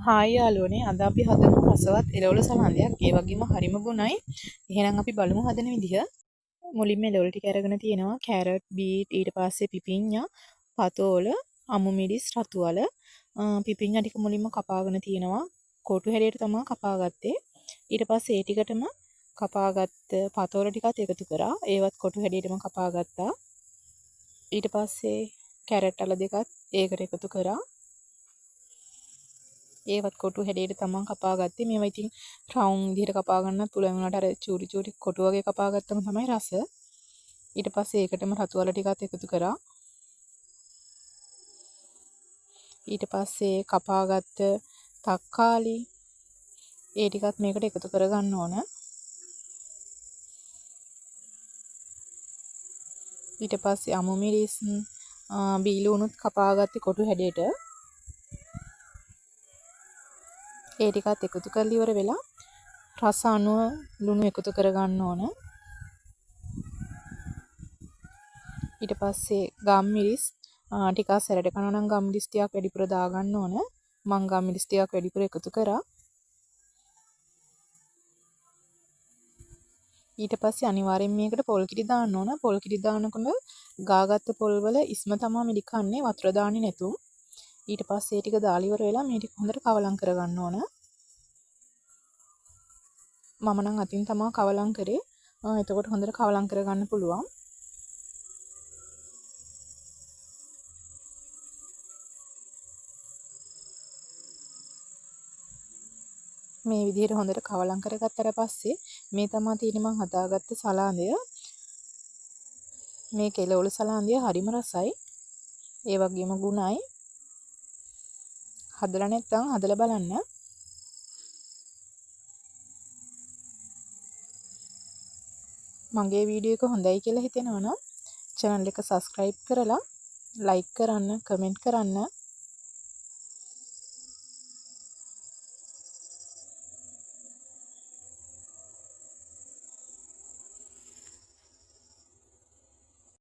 Hi යාළුවනේ අද අපි හදමු රසවත් එළවලු සලාදයක්. ඒ වගේම හරිම ගුණයි. එහෙනම් අපි බලමු හදන විදිහ. මුලින්ම එළවලු ටික අරගෙන තියෙනවා කැරට්, බීට්, ඊට පස්සේ පිපිඤ්ඤා, පතෝල, අමු මිරිස්, රතු වල. පිපිඤ්ඤා ටික මුලින්ම කපාගෙන තියෙනවා. කොටු හැඩයට තමයි කපාගත්තේ. ඊට පස්සේ ඒ ටිකටම කපාගත්ත පතෝල ටිකත් එකතු කරා. ඒවත් කොටු හැඩයටම කපාගත්තා. ඊට පස්සේ කැරට් අල දෙකත් ඒකට එකතු කරා. ඒවත් කොටු හැඩයට තමන් කපාගත්තේ. මේවා ඉතින් රවුම් විදිහට කපා ගන්නත් පුළුවන් වුණාට අර චූටි චූටි කොටු වගේ කපා ගත්තම තමයි රස. ඊට පස්සේ ඒකටම රතු වල ටිකත් එකතු කරා. ඊට පස්සේ කපාගත්ත තක්කාලි ඒ ටිකත් මේකට එකතු කරගන්න ඕන. ඊට පස්සේ අමු මිරිස් බීලුණුත් කපාගත්තේ කොටු හැඩයට. ඒ ටිකත් එකතු කරලා ඉවර වෙලා රස අනුව ලුණු එකතු කරගන්න ඕන. ඊට පස්සේ ගම්මිරිස් ටිකක් සැරට කරනවා නම් ගම්මිරිස් ටිකක් වැඩිපුර දාගන්න ඕන. මං ගම්මිරිස් ටිකක් වැඩිපුර එකතු කරා. ඊට පස්සේ අනිවාර්යෙන් මේකට පොල් කිරි දාන්න ඕන. පොල් කිරි දානකොට ගාගත්ත පොල් වල ඉස්ම තමයි මිරිකන්නේ වතුර දාන්නේ නැතුව. ඊට පස්සේ ටික දාලා ඉවර වෙලා මේ ටික හොඳට කවලම් කරගන්න ඕන. මම නම් අතින් තමයි කවලම් කරේ. එතකොට හොඳට කවලම් කරගන්න පුළුවන්. මේ විදිහට හොඳට කවලම් කරගත්තට පස්සේ මේ තමයි තියෙන්නේ මම හදාගත්ත සලාදය. මේ කෙළවලු සලාදය හරිම රසයි. ඒ වගේම ගුණයි. හදලා නැත්නම් හදලා බලන්න. මගේ වීඩියෝ එක හොඳයි කියලා හිතෙනවා නම් channel එක subscribe කරලා like කරන්න, comment කරන්න.